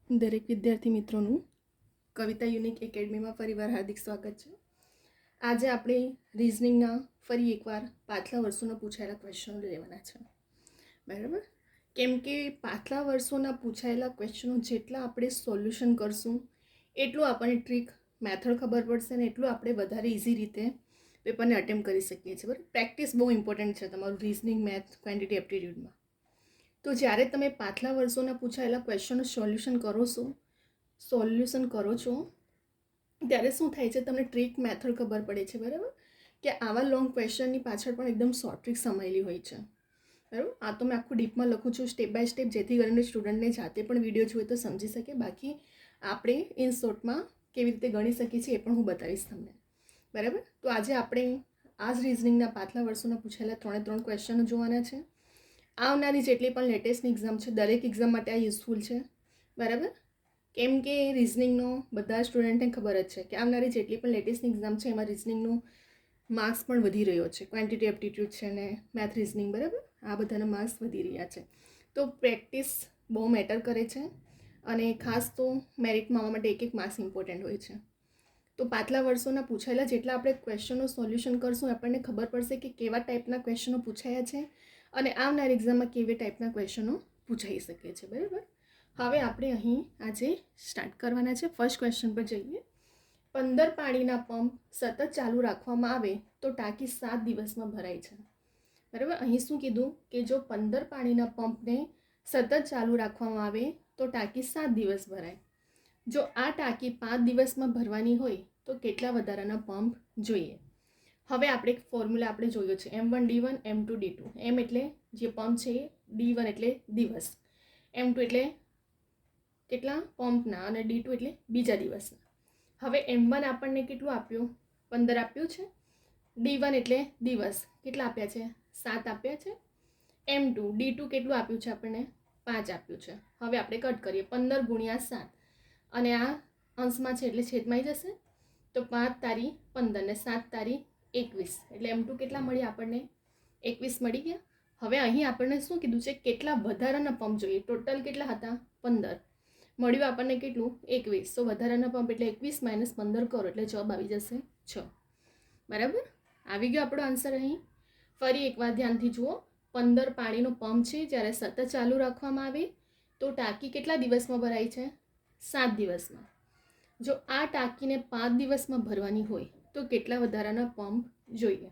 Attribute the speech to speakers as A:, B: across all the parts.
A: દરેક વિદ્યાર્થી મિત્રોનું કવિતા યુનિક એકેડમીમાં ફરીવાર હાર્દિક સ્વાગત છે. આજે આપણે રિઝનિંગના ફરી એકવાર પાછલા વર્ષોના પૂછાયેલા ક્વેશ્ચનો લેવાના છે, બરાબર? કેમ કે પાછલા વર્ષોના પૂછાયેલા ક્વેશ્ચનો જેટલા આપણે સોલ્યુશન કરશું એટલું આપણને ટ્રીક મેથડ ખબર પડશે ને એટલું આપણે વધારે ઇઝી રીતે પેપરને અટેમ્પ્ટ કરી શકીએ છીએ, બરાબર? પ્રેક્ટિસ બહુ ઇમ્પોર્ટન્ટ છે તમારું રિઝનિંગ, મેથ, ક્વોન્ટિટી એપ્ટિટ્યૂડમાં. તો જ્યારે તમે પાછલા વર્ષોના પૂછાયેલા ક્વેશ્ચનનું સોલ્યુશન કરો છો ત્યારે શું થાય છે, તમને ટ્રીક મેથડ ખબર પડે છે, બરાબર? કે આવા લોંગ ક્વેશ્ચનની પાછળ પણ એકદમ શોર્ટ ટ્રીક સમાયેલી હોય છે, બરાબર? આ તો મેં આખું ડીપમાં લખું છું સ્ટેપ બાય સ્ટેપ, જેથી કરીને સ્ટુડન્ટને જાતે પણ વિડીયો જોઈએ તો સમજી શકે. બાકી આપણે ઇન શોર્ટમાં કેવી રીતે ગણી શકીએ છીએ એ પણ હું બતાવીશ તમને, બરાબર? તો આજે આપણે આ જ રિઝનિંગના પાછલા વર્ષોના પૂછાયેલા 3 ક્વેશ્ચનો જોવાના છે. આવનારી જેટલી પણ લેટેસ્ટની એક્ઝામ છે દરેક એક્ઝામ માટે આ યુઝફુલ છે, બરાબર? કેમ કે રિઝનિંગનો બધા સ્ટુડન્ટને ખબર જ છે કે આવનારી જેટલી પણ લેટેસ્ટની એક્ઝામ છે એમાં રિઝનિંગનું માર્ક્સ પણ વધી રહ્યો છે. ક્વોન્ટિટી એપ્ટિટ્યૂડ છે ને મેથ, રિઝનિંગ, બરાબર? આ બધાના માર્ક્સ વધી રહ્યા છે. તો પ્રેક્ટિસ બહુ મેટર કરે છે અને ખાસ તો મેરિટમાં આવવા માટે એક માર્ક્સ ઇમ્પોર્ટન્ટ હોય છે. તો પાછલા વર્ષોના પૂછાયેલા જેટલા આપણે ક્વેશ્ચનનું સોલ્યુશન કરશું આપણને ખબર પડશે કે કેવા ટાઈપના ક્વેશ્ચનો પૂછાયા છે અને આવનારી એક્ઝામમાં કેવી ટાઈપના ક્વેશ્ચનો પૂછાઈ શકે છે, બરાબર? હવે આપણે અહીં આજે સ્ટાર્ટ કરવાના છે. ફર્સ્ટ ક્વેશ્ચન પર જઈએ. 15 પાણીના પંપ સતત ચાલુ રાખવામાં આવે તો ટાંકી 7 દિવસમાં ભરાય છે, બરાબર? અહીં શું કીધું કે જો 15 પાણીના પંપને સતત ચાલુ રાખવામાં આવે તો ટાંકી 7 દિવસ ભરાય. જો આ ટાંકી 5 દિવસમાં ભરવાની હોય તો કેટલા વધારાના પંપ જોઈએ? હવે આપણે એક ફોર્મ્યુલા આપણે જોયો છે, M1 D1 M2 D2. M એટલે જે પંપ છે, D1 એટલે દિવસ, M2 એટલે કેટલા પંપના અને D2 એટલે બીજા દિવસના. હવે M1 આપણને કેટલું આપ્યું? 15 આપ્યું છે. D1 એટલે દિવસ કેટલા આપ્યા છે? 7 આપ્યા છે. M2 D2 કેટલું આપ્યું છે આપણને? 5 આપ્યું છે. હવે આપણે કટ કરીએ. 15 ગુણ્યા 7 અને આ અંશમાં છે એટલે છેદમાં આવી જશે. તો 5 તારી 15 ને 7 તારી 21 એટલે M2 કેટલા મળ્યા આપણને? 21 મળી ગયા. હવે અહીં આપણને શું કીધું છે? કેટલા વધારાના પંપ જોઈએ? ટોટલ કેટલા હતા? 15 મળ્યું આપણને કેટલું? 21. તો વધારાના પંપ એટલે 21 - 15 કરો એટલે જવાબ આવી જશે 6, બરાબર? આવી ગયો આપણો આન્સર. અહીં ફરી એકવાર ધ્યાનથી જુઓ. 15 પાણીનો પંપ છે, જ્યારે સતત ચાલુ રાખવામાં આવે તો ટાંકી કેટલા દિવસમાં ભરાય છે? 7 દિવસમાં. જો આ ટાંકીને 5 દિવસમાં ભરવાની હોય તો કેટલા વધારાના પંપ જોઈએ?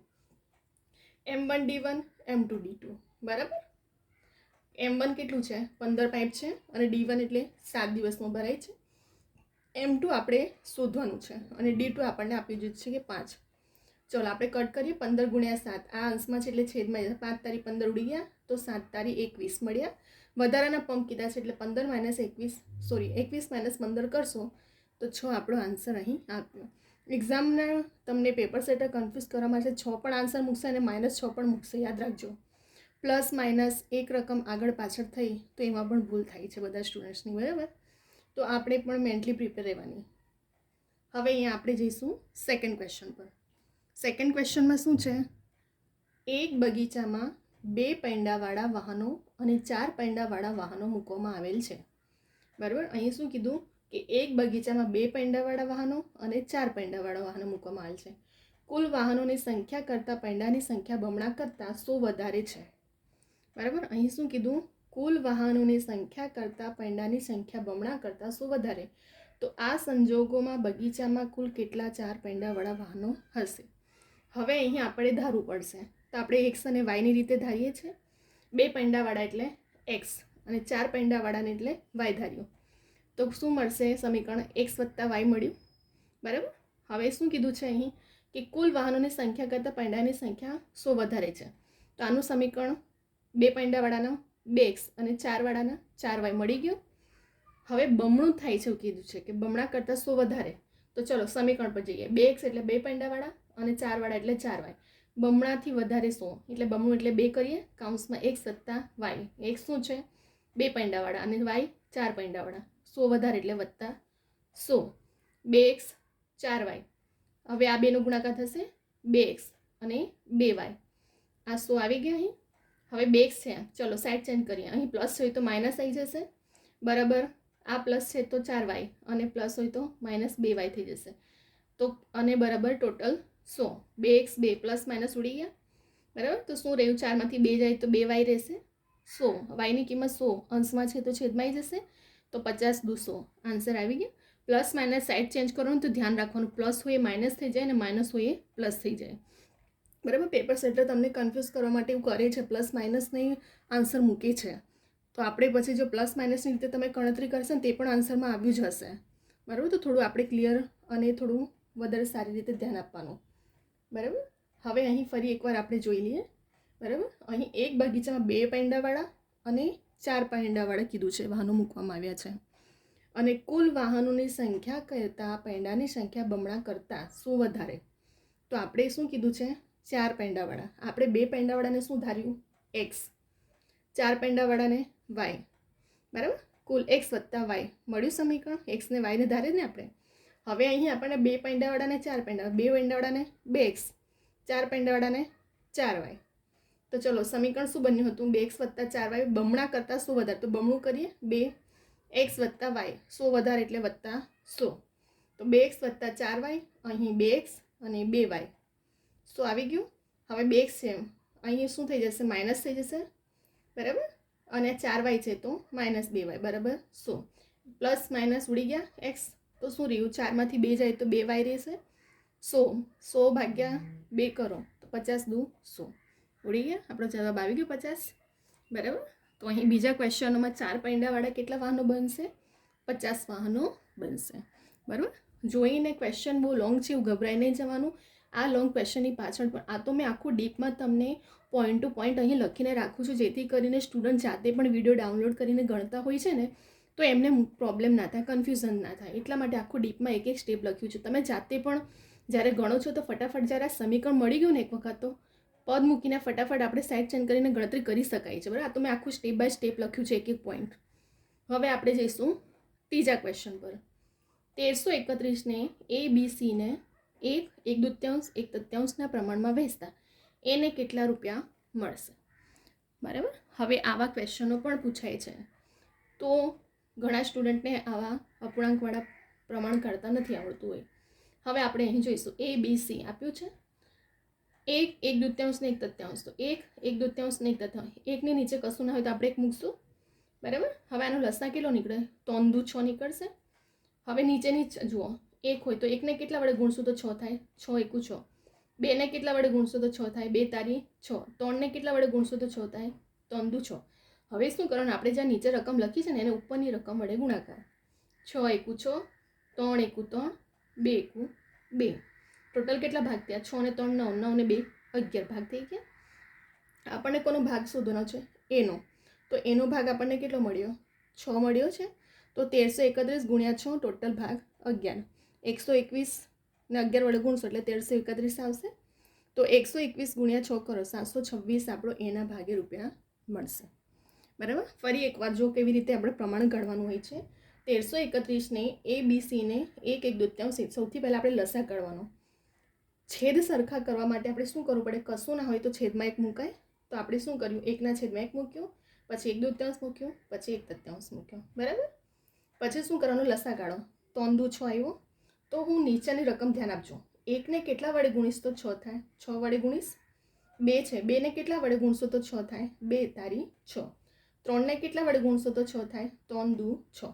A: M1 D1 M2 D2, બરાબર? M1 કેટલું છે? 15 પાઇપ છે અને D1 એટલે 7 દિવસમાં ભરાય છે. M2 આપણે શોધવાનું છે અને D2 આપણને આપી દીધું છે કે 5. ચલો આપણે કટ કરીએ. 15 ગુણ્યા 7 આ અંશમાં છે એટલે છેદમાં 5 તારી 15 ઉડી ગયા તો 7 તારી 21 મળ્યા. વધારાના પંપ કીધા છે એટલે 21 - 15 કરશો તો 6 આપણો આન્સર અહીં આપ્યો. એક્ઝામના તમને પેપર સેટર કન્ફ્યુઝ કરવા માટે 6 પણ આન્સર મૂકશે અને -6 પણ મૂકશે, યાદ રાખજો. પ્લસ માઇનસ એક રકમ આગળ પાછળ થઈ તો એમાં પણ ભૂલ થાય છે બધા સ્ટુડન્ટ્સની, બરાબર? તો આપણે પણ મેન્ટલી પ્રિપેર રહેવાની. હવે અહીંયા આપણે જઈશું સેકન્ડ ક્વેશ્ચન પર. સેકન્ડ ક્વેશ્ચનમાં શું છે? એક બગીચામાં 2 પૈંડાવાળા વાહનો અને 4 પૈંડાવાળા વાહનો મૂકવામાં આવેલ છે, બરાબર? અહીં શું કીધું કે એક બગીચામાં 2 પૈંડાવાળા વાહનો અને 4 પૈંડાવાળા વાહનો મૂકવામાં આવેલ છે. કુલ વાહનોની સંખ્યા કરતાં પૈંડાની સંખ્યા બમણા કરતાં 100 વધારે છે, બરાબર? અહીં શું કીધું? કુલ વાહનોની સંખ્યા કરતાં પૈંડાની સંખ્યા બમણા કરતાં 100 વધારે. તો આ સંજોગોમાં બગીચામાં કુલ કેટલા 4 પૈંડાવાળા વાહનો હશે? હવે અહીં આપણે ધારવું પડશે. તો આપણે એક્સ અને વાયની રીતે ધારીએ છીએ. 2 પૈંડાવાળા એટલે એક્સ અને 4 પૈંડાવાળાને એટલે વાય ધાર્યું. તો શું મળશે? સમીકરણ x + y મળ્યું, બરાબર? હવે શું કીધું છે અહીં કે કુલ વાહનોની સંખ્યા કરતાં પૈંડાની સંખ્યા 100 વધારે છે. તો આનું સમીકરણ 2 પૈંડાવાળાનો 2x અને 4 વાળાના 4y મળી ગયું. હવે બમણું થાય છે એવું કીધું છે કે બમણા કરતાં 100 વધારે. તો ચલો સમીકરણ પર જઈએ. 2x એટલે 2 પૈંડાવાળા અને 4 વાળા એટલે 4y. બમણાથી વધારે 100 એટલે બમણું એટલે 2 કરીએ, કૌંસમાં x + y. x શું છે? 2 પૈંડાવાળા અને y 4 પૈંડાવાળા. 100 વધારે એટલે +100. 2x 4y. હવે આ બેનો ગુણાકાર થશે 2x અને 2y. આ 100 આવી ગયા અહીં. હવે 2x છે, ચલો સાઈડ ચેન્જ કરીએ. અહીં પ્લસ હોય તો માઇનસ આવી જશે, બરાબર? આ પ્લસ છે તો 4y અને પ્લસ હોય તો -2y થઈ જશે. તો અને બરાબર ટોટલ 100. 2x 2 પ્લસ માઇનસ ઉડી ગયા બરાબર. તો શું રહ્યું? 4માંથી 2 જાય તો 2y રહેશે. 100 વાયની કિંમત 100 અંશમાં છે તો છેદમાં આવી જશે. તો 50 દુ 100 આન્સર આવી ગયા. પ્લસ માઇનસ સાઈડ ચેન્જ કરવાનું તો ધ્યાન રાખવાનું, પ્લસ હોય માઇનસ થઈ જાય અને માઇનસ હોય પ્લસ થઈ જાય બરાબર. પેપર સેટર તમને કન્ફ્યુઝ કરવા માટે એવું કરે છે, પ્લસ માઇનસની આન્સર મૂકે છે. તો આપણે પછી જો પ્લસ માઇનસની રીતે તમે ગણતરી કરશે ને તે પણ આન્સરમાં આવ્યું જ હશે બરાબર. તો થોડું આપણે ક્લિયર અને થોડું વધારે સારી રીતે ધ્યાન આપવાનું બરાબર. હવે અહીં ફરી એકવાર આપણે જોઈ લઈએ બરાબર. અહીં એક બગીચામાં 2 પૈંડાવાળા અને 4 પૈંડાવાળા કીધું છે વાહનો મૂકવામાં આવ્યા છે અને કુલ વાહનોની સંખ્યા કરતાં પૈંડાની સંખ્યા બમણા કરતાં શું વધારે? તો આપણે શું કીધું છે? 4 પૈંડાવાળા. આપણે 2 પૈંડાવાળાને શું ધાર્યું? x, 4 પૈંડાવાળાને y બરાબર. કુલ x વત્તા y મળ્યું સમીકરણ. x ને y ને ધારે ને આપણે. હવે અહીં આપણને 2 પૈંડાવાળાને 4 પૈંડા, 2 પૈંડાવાળાને 2x, 4 પૈંડાવાળાને 4y. તો ચલો સમીકરણ શું બન્યું હતું? 2x વત્તા 4y બમણા કરતાં શું વધારે? તો બમણું કરીએ, 2x વત્તા y, 100 વધારે એટલે વત્તા 100. તો 2x વત્તા 4y, અહીં 2x અને 2y. શું આવી ગયું? હવે 2x છે અહીં શું થઈ જશે? માઇનસ થઈ જશે બરાબર. અને 4y છે તો -2y બરાબર 100. પ્લસ માઇનસ ઉડી ગયા x. તો શું રહ્યું? 4માંથી 2 જાય તો 2y રહેશે. 100 ભાગ્યા 2 કરો તો 50 દુ 100 ઉડી ગયા. આપણો જવાબ આવી ગયો 50 બરાબર. તો અહીં બીજા ક્વેશ્ચનોમાં 4 પૈંડાવાળા કેટલા વાહનો બનશે? 50 વાહનો બનશે બરાબર. જોઈને ક્વેશ્ચન બહુ લોંગ છે એવું ગભરાઈ નહીં જવાનું. આ લોંગ ક્વેશ્ચનની પાછળ પણ આ તો મેં આખું ડીપમાં તમને પોઈન્ટ ટુ પોઈન્ટ અહીં લખીને રાખું છું, જેથી કરીને સ્ટુડન્ટ જાતે પણ વિડીયો ડાઉનલોડ કરીને ગણતા હોય છે ને તો એમને પ્રોબ્લેમ ના થાય, કન્ફ્યુઝન ના થાય. એટલા માટે આખું ડીપમાં એક એક સ્ટેપ લખ્યું છે. તમે જાતે પણ જ્યારે ગણો છો તો ફટાફટ જ્યારે આ સમીકરણ મળી ગયું ને એક વખત તો પદ મૂકીને ફટાફટ આપણે સાઈડ ચેન્જ કરીને ગણતરી કરી શકાય છે બરાબર. આ તો મેં આખું સ્ટેપ બાય સ્ટેપ લખ્યું છે એક એક પોઈન્ટ. હવે આપણે જઈશું ત્રીજા ક્વેશ્ચન પર. 1331ને ABCને 1/2 પ્રમાણમાં વહેંચતા એને કેટલા રૂપિયા મળશે બરાબર. હવે આવા ક્વેશ્ચનો પણ પૂછાય છે. તો ઘણા સ્ટુડન્ટને આવા અપૂર્ણાંકવાળા પ્રમાણ કાઢતા નથી આવડતું હોય. હવે આપણે અહીં જોઈશું ABC આપ્યું છે 1/2 ને 1/3. તો 1/2 ને 1/3, એકની નીચે કશું ના હોય તો આપણે 1 મૂકશું બરાબર. હવે આનો લસા કેટલો નીકળે? 3 દુ 6 નીકળશે. હવે નીચેની જુઓ, 1 હોય તો 1ને કેટલા વડે ગુણશું તો 6 થાય, 6 એકુ 6. 2ને કેટલા વડે ગુણશું તો 6 થાય, 2 તારી 6. 3ને કેટલા વડે ગુણશું તો 6 થાય, 3 દુ 6. હવે શું કરવાનું? આપણે જ્યાં નીચે રકમ લખી છે ને એને ઉપરની રકમ વડે ગુણાકાર. 6 એકુ 6, 3 એકુ 3, 2 એકુ 2. ટોટલ કેટલા ભાગ થયા? 6 ને 3 9, 9 ને 2 11 ભાગ થઈ ગયા. આપણને કોનો ભાગ શોધવાનો છે? એનો. તો એનો ભાગ આપણને કેટલો મળ્યો? 6 મળ્યો છે. તો 1331 ગુણ્યા 6 ટોટલ ભાગ 11. 121 ને 11 વડે ગુણશો એટલે 1331 આવશે. તો 121 ગુણ્યા 6 કરો 726 આપણો એના ભાગે રૂપિયા મળશે બરાબર. ફરી એકવાર જો કેવી રીતે આપણે પ્રમાણ કાઢવાનું હોય છે. 1331ને ABCને 1/2. સૌથી પહેલાં આપણે લસા કાઢવાનો. છેદ સરખા કરવા માટે આપણે શું કરવું પડે? કશું ના હોય તો છેદમાં 1 મુકાય. તો આપણે શું કર્યું? 1ના છેદમાં 1 મૂક્યું, પછી 1/2 મૂક્યું, પછી 1/3 મૂક્યું બરાબર. પછી શું કરવાનું? લસા કાઢો. 3 દુ 6 આવ્યો. તો હું નીચેની રકમ ધ્યાન આપજો. 1ને કેટલા વડે ગુણીશ તો 6 થાય, 6 વડે ગુણીશ. 2 છે, 2ને કેટલા વડે ગુણશો તો 6 થાય, 2 તારી 6. 3ને કેટલા વડે ગુણશો તો 6 થાય, 3 દુ 6.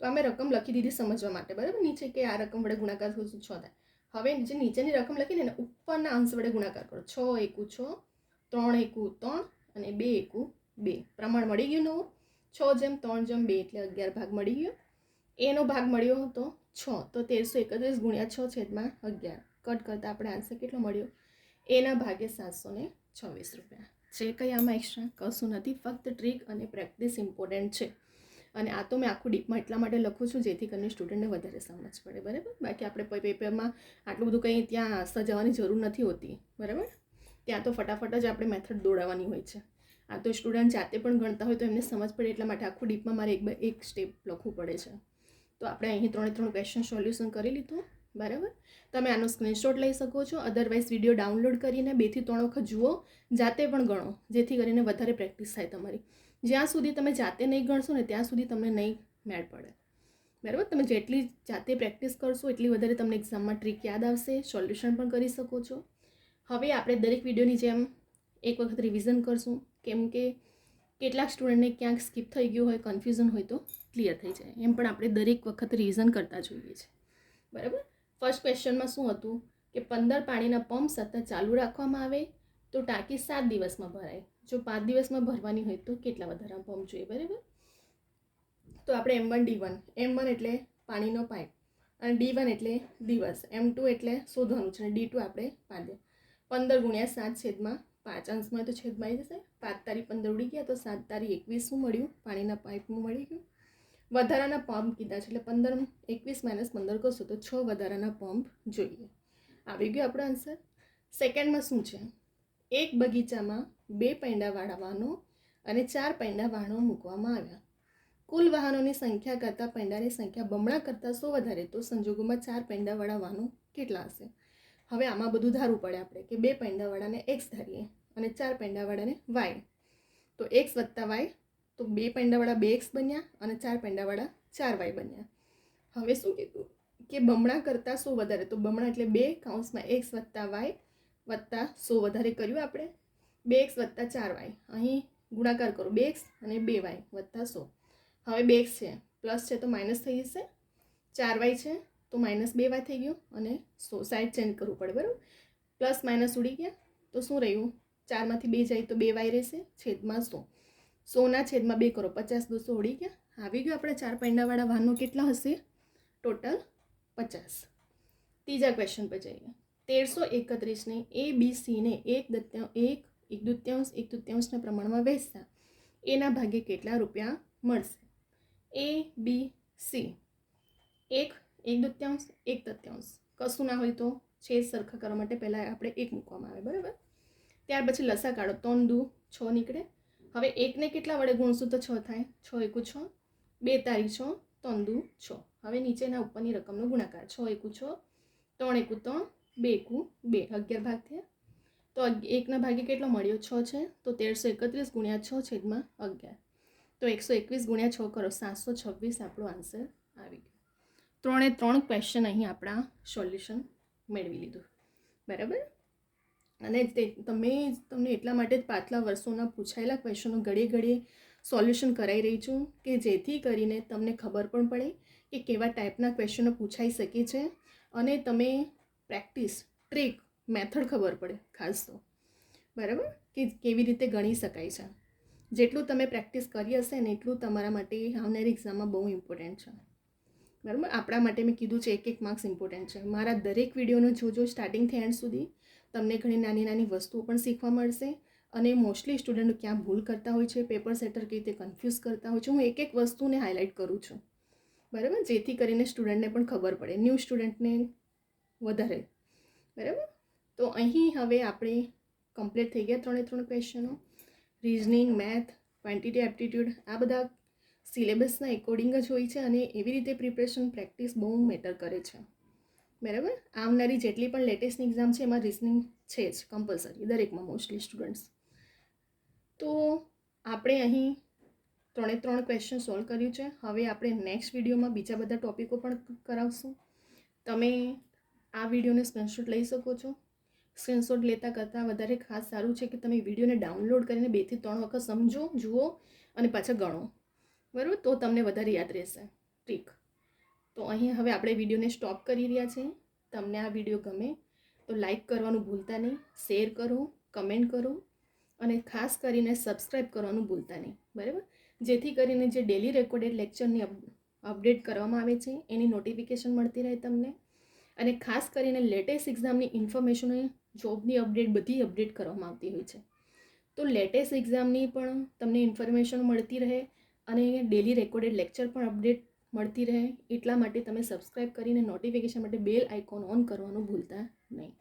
A: તો અમે રકમ લખી દીધી સમજવા માટે બરાબર નીચે કે આ રકમ વડે ગુણાકાર થશે 6 થાય. હવે જે નીચેની રકમ લખીને એને ઉપરના અંશ વડે ગુણાકાર કરો. 6 એકુ 6, 3 એકુ 3 અને 2 એકુ 2. પ્રમાણ મળી ગયું નવું. 6/3/2 એટલે 11 ભાગ મળી ગયો. એનો ભાગ મળ્યો હતો 6. તો 1331 ગુણ્યા 6 છેદમાં 11 કટ કરતાં આપણે આન્સર કેટલો મળ્યો? એના ભાગે 726 રૂપિયા. છે કંઈ આમાં એક્સ્ટ્રા? કશું નથી, ફક્ત ટ્રીક અને પ્રેક્ટિસ ઇમ્પોર્ટન્ટ છે. અને આ તો મેં આખું ડીપમાં એટલા માટે લખું છું જેથી કરીને સ્ટુડન્ટને વધારે સમજ પડે બરાબર. બાકી આપણે પેપરમાં આટલું બધું કંઈ ત્યાં સજાવવાની જરૂર નથી હોતી બરાબર. ત્યાં તો ફટાફટ જ આપણે મેથડ દોડાવવાની હોય છે. આ તો સ્ટુડન્ટ જાતે પણ ગણતા હોય તો એમને સમજ પડે એટલા માટે આખું ડીપમાં મારે એક સ્ટેપ લખવું પડે છે. તો આપણે અહીં 3 ક્વેશ્ચન સોલ્યુશન કરી લીધું બરાબર. તમે આનો સ્ક્રીનશોટ લઈ શકો છો. અધરવાઇઝ વિડીયો ડાઉનલોડ કરીને 2 થી 3 વખત જુઓ, જાતે પણ ગણો જેથી કરીને વધારે પ્રેક્ટિસ થાય તમારી. જ્યાં સુધી તમે જાતે નહીં ગણશો ને ત્યાં સુધી તમને નહીં મેળ પડે. બરાબર, તમે જેટલી જાતે પ્રેક્ટિસ કરશો એટલી વધારે તમને એક્ઝામમાં ટ્રીક યાદ આવશે, સોલ્યુશન પણ કરી શકો છો. હવે આપણે દરેક વિડીયોની જેમ એક વખત રિવિઝન કરશું, કેમ કે કેટલાક સ્ટુડન્ટને ક્યાંક સ્કીપ થઈ ગયું હોય, કન્ફ્યુઝન હોય તો ક્લિયર થઈ જાય, એમ પણ આપણે દરેક વખત રિવિઝન કરતા જોઈએ છીએ. બરાબર, ફર્સ્ટ ક્વેશ્ચનમાં શું હતું કે 15 પાણીના પંપ સતત ચાલુ રાખવામાં આવે તો ટાંકી 7 દિવસમાં ભરાય. જો 5 દિવસમાં ભરવાની હોય તો કેટલા વધારાના પંપ જોઈએ. બરાબર, તો આપણે M1 એટલે પાણીનો પાઇપ અને D1 એટલે દિવસ, M2 એટલે શોધવાનું છે અને D2 આપણે 5 15 ગુણ્યા 7 છેદમાં 5 અંશમાં તો છેદમાં આવી જશે. 5 તારી 15 ઉડી ગયા તો 7 તારી 21 શું મળ્યું, પાણીના પાઇપનું મળી ગયું. વધારાના પંપ કીધા છે એટલે 15 21 - 15 કરશો તો 6 વધારાના પંપ જોઈએ. આવી ગયો આપણો આન્સર. સેકન્ડમાં શું છે, એક બગીચામાં 2 પૈંડાવાળા વાહનો અને 4 પૈંડા વાહનો મૂકવામાં આવ્યા. કુલ વાહનોની સંખ્યા કરતાં પૈંડાની સંખ્યા બમણા કરતાં 100 વધારે તો સંજોગોમાં 4 પૈંડાવાળા વાહનો કેટલા હશે. હવે આમાં બધું ધારવું પડે આપણે કે 2 પૈંડાવાળાને x ધારીએ અને 4 પૈંડાવાળાને y. તો x વત્તા y, તો 2 પૈંડાવાળા 2x બન્યા અને 4 પૈંડાવાળા 4y બન્યા. હવે શું કીધું કે બમણા કરતાં 100 વધારે, તો બમણા એટલે 2 કૌંસમાં x વત્તા y વત્તા 100 વધારે કર્યું આપણે. 2x વત્તા 4y, અહીં ગુણાકાર કરો 2x અને 2y વત્તા 100. હવે 2x છે પ્લસ છે તો માઇનસ થઈ જશે, 4y છે તો માઇનસ 2y થઈ ગયું અને 100 સાઈડ ચેન્જ કરવું પડે. બરાબર, પ્લસ માઇનસ ઉડી ગયા તો શું રહ્યું, 4માંથી 2 જાય તો 2y રહેશે છેદમાં 100. 100ના છેદમાં 2 કરો, 50 × 200 ઉડી ગયા. આવી ગયું આપણે 4 પૈંડાવાળા વાહનો કેટલા હશે, ટોટલ 50. ત્રીજા ક્વેશ્ચન પર જઈએ. 1331ને ABCને 1/2 પ્રમાણમાં વહેંચતા એના ભાગે કેટલા રૂપિયા મળશે. ABC 1/2 1/3, કશું ના હોય તો છેદ સરખા કરવા માટે પહેલાં આપણે 1 મૂકવામાં આવે. બરાબર, ત્યાર પછી લસા કાઢો, 3 દુ 6 નીકળે. હવે 1ને કેટલા વડે ગુણશું તો 6 થાય, 6 એકુ 6, 2 તારીખ 6, 3 દુ 6. હવે નીચેના ઉપરની રકમનો ગુણાકાર, 6 એકુ 6, 3 એકુ 3, 2 એકુ 2, 11 ભાગ થયા. તો 1ના ભાગે કેટલો મળ્યો, 6 છે તો 1331 ગુણ્યા 6 છેદમાં 11, તો 121 ગુણ્યા 6 કરો, 726 આપણો આન્સર આવી ગયો. 3 ક્વેશ્ચન અહીં આપણા સોલ્યુશન મેળવી લીધું. બરાબર, અને તમને એટલા માટે જ પાછલા વર્ષોના પૂછાયેલા ક્વેશ્ચનો ઘડીએ સોલ્યુશન કરાવી રહી છું કે જેથી કરીને તમને ખબર પણ પડે કે કેવા ટાઈપના ક્વેશ્ચનો પૂછાઈ શકે છે અને તમે પ્રેક્ટિસ, ટ્રીક, મેથડ ખબર પડે ખાસ તો. બરાબર, કે કેવી રીતે ગણી શકાય છે. જેટલું તમે પ્રેક્ટિસ કરી હશે ને એટલું તમારા માટે આવનારી એક્ઝામમાં બહુ ઇમ્પોર્ટન્ટ છે. બરાબર, આપણા માટે મેં કીધું છે 1 માર્ક્સ ઇમ્પોર્ટન્ટ છે. મારા દરેક વિડીયોનો જોજો સ્ટાર્ટિંગથી એન્ડ સુધી, તમને ઘણી નાની વસ્તુઓ પણ શીખવા મળશે. અને મોસ્ટલી સ્ટુડન્ટો ક્યાં ભૂલ કરતા હોય છે, પેપર સેટર કઈ રીતે કન્ફ્યુઝ કરતા હોય છે, હું એક વસ્તુને હાઇલાઇટ કરું છું. બરાબર, જેથી કરીને સ્ટુડન્ટને પણ ખબર પડે, ન્યૂ સ્ટુડન્ટને વધારે. બરાબર, તો અહીં હવે આપણે કમ્પ્લીટ થઈ ગયા 3 ક્વેશ્ચનો. રિઝનિંગ, મેથ, ક્વોન્ટિટી એપ્ટિટ્યૂડ આ બધા સિલેબસના એકોર્ડિંગ જ હોય છે અને એવી રીતે પ્રિપરેશન પ્રેક્ટિસ બહુ મેટર કરે છે. બરાબર, આવનારી જેટલી પણ લેટેસ્ટની એક્ઝામ છે એમાં રિઝનિંગ છે જ કમ્પલસરી દરેકમાં મોસ્ટલી સ્ટુડન્ટ્સ. તો આપણે અહીં 3 ક્વેશ્ચન સોલ્વ કર્યું છે. હવે આપણે નેક્સ્ટ વિડીયોમાં બીજા બધા ટોપિકો પણ કરાવશું. તમે આ વિડીયોને સ્ક્રીનશોટ લઈ શકો છો. સ્ક્રીનશોટ લેતા કરતાં વધારે ખાસ સારું છે કે તમે વિડીયોને ડાઉનલોડ કરીને 2 થી 3 વખત સમજો, જુઓ અને પાછા ગણો. બરાબર, તો તમને વધારે યાદ રહેશે ટ્રીક. તો અહીં હવે આપણે વિડીયોને સ્ટોપ કરી રહ્યા છીએ. તમને આ વિડીયો ગમે તો લાઈક કરવાનું ભૂલતા નહીં, શેર કરો, કમેન્ટ કરો અને ખાસ કરીને સબસ્ક્રાઈબ કરવાનું ભૂલતા નહીં. બરાબર, જેથી કરીને જે ડેલી રેકોર્ડેડ લેક્ચરની અપડેટ કરવામાં આવે છે એની નોટિફિકેશન મળતી રહે તમને. અને ખાસ કરીને લેટેસ્ટ એક્ઝામની ઇન્ફોર્મેશનો, જોબની અપડેટ બધી અપડેટ કરવામાં આવતી હોય છે. તો લેટેસ્ટ એક્ઝામની પણ તમને ઇન્ફોર્મેશન મળતી રહે અને ડેલી રેકોર્ડેડ લેક્ચર પણ અપડેટ મળતી રહે એટલા માટે તમે સબસ્ક્રાઈબ કરીને નોટિફિકેશન માટે બેલ આઇકોન ઓન કરવાનું ભૂલતા નહીં.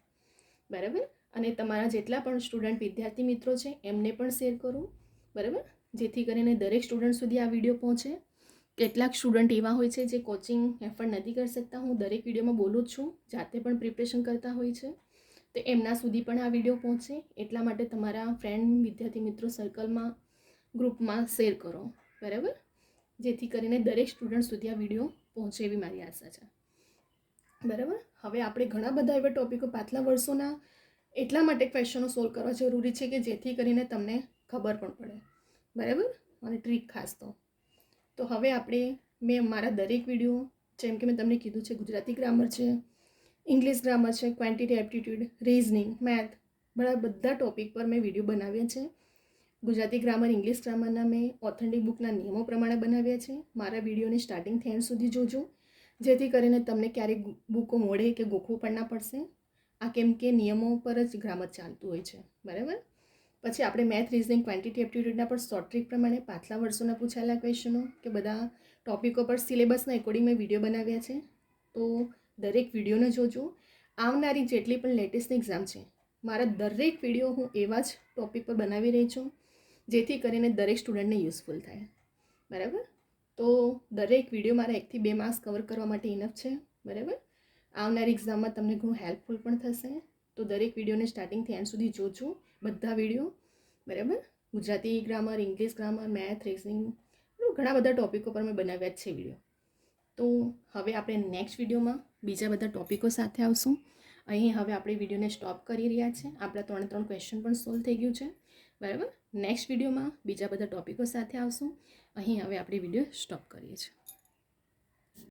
A: બરાબર, અને તમારા જેટલા પણ સ્ટુડન્ટ વિદ્યાર્થી મિત્રો છે એમને પણ શેર કરો. બરાબર, જેથી કરીને દરેક સ્ટુડન્ટ સુધી આ વિડીયો પહોંચે. કેટલાક સ્ટુડન્ટ એવા હોય છે જે કોચિંગ એફર્ટ નથી કરી શકતા, હું દરેક વિડીયોમાં બોલું જ છું, જાતે પણ પ્રિપરેશન કરતા હોય છે, તો એમના સુધી પણ આ વિડીયો પહોંચે એટલા માટે તમારા ફ્રેન્ડ, વિદ્યાર્થી મિત્રો સર્કલમાં, ગ્રુપમાં શેર કરો. બરાબર, જેથી કરીને દરેક સ્ટુડન્ટ સુધી આ વિડીયો પહોંચે એવી મારી આશા છે. બરાબર. હવે આપણે ઘણા બધા એવા ટોપિકો પાછલા વર્ષોના એટલા માટે ક્વેશ્ચનો સોલ્વ કરવા જરૂરી છે કે જેથી કરીને તમને ખબર પણ પડે. બરાબર. અને ટ્રીક ખાસ તો હવે મેં મારા દરેક વિડીયો, જેમ કે મેં તમને કીધું છે, ગુજરાતી ગ્રામર છે, ઇંગ્લિશ ગ્રામર છે, ક્વોન્ટિટી એપ્ટિટ્યૂડ, રીઝનિંગ, મેથ, બધા ટોપિક પર મેં વિડીયો બનાવ્યા છે. ગુજરાતી ગ્રામર, ઇંગ્લિશ ગ્રામરના મેં ઓથેન્ટિક બુકના નિયમો પ્રમાણે બનાવ્યા છે. મારા વિડીયોને સ્ટાર્ટિંગથી એન્ડ સુધી જોજો, જેથી કરીને તમને ક્યારેક બુકો મોડે કે ગોખવું પણ ના પડશે. આ કેમ કે નિયમો પર જ ગ્રામર ચાલતું હોય છે. બરાબર. પછી આપણે મેથ, રીઝનિંગ, ક્વોન્ટિટી એપ્ટિટ્યૂડના પણ શોર્ટ ટ્રીક પ્રમાણે પાછલા વર્ષોના પૂછાયેલા ક્વેશ્ચનો કે બધા ટોપિકો પર સિલેબસના એકોર્ડિંગ મેં વિડીયો બનાવ્યા છે. તો દરેક વિડીયોને જોજો. આવનારી જેટલી પણ લેટેસ્ટ એક્ઝામ છે, મારા દરેક વિડીયો હું એવા જ ટોપિક પર બનાવી રહી છું, જેથી કરીને દરેક સ્ટુડન્ટને યુઝફુલ થાય. બરાબર. તો દરેક વિડીયો મારા 1 થી 2 માર્ક્સ કવર કરવા માટે ઇનફ છે. બરાબર. આવનારી એક્ઝામમાં તમને ઘણું હેલ્પફુલ પણ થશે. તો દરેક વિડીયોને સ્ટાર્ટિંગથી એન્ડ સુધી જોજો, બધા વિડીયો. બરાબર. Gujarati grammar, English grammar, math, reasoning, ઘણા બધા ટોપિકો પર મેં બનાવ્યા જ છે વિડીયો. તો હવે આપણે નેક્સ્ટ વિડીયોમાં બીજા બધા ટોપિકો સાથે આવશું. અહીં હવે આપણે વિડીયોને સ્ટોપ કરી રહ્યા છે. આપણા 3 ક્વેશ્ચન પણ સોલ્વ થઈ ગયું છે. બરાબર. નેક્સ્ટ વિડીયોમાં બીજા બધા ટોપિકો સાથે આવશું. અહીં હવે આપણે વિડીયો સ્ટોપ કરીએ છીએ.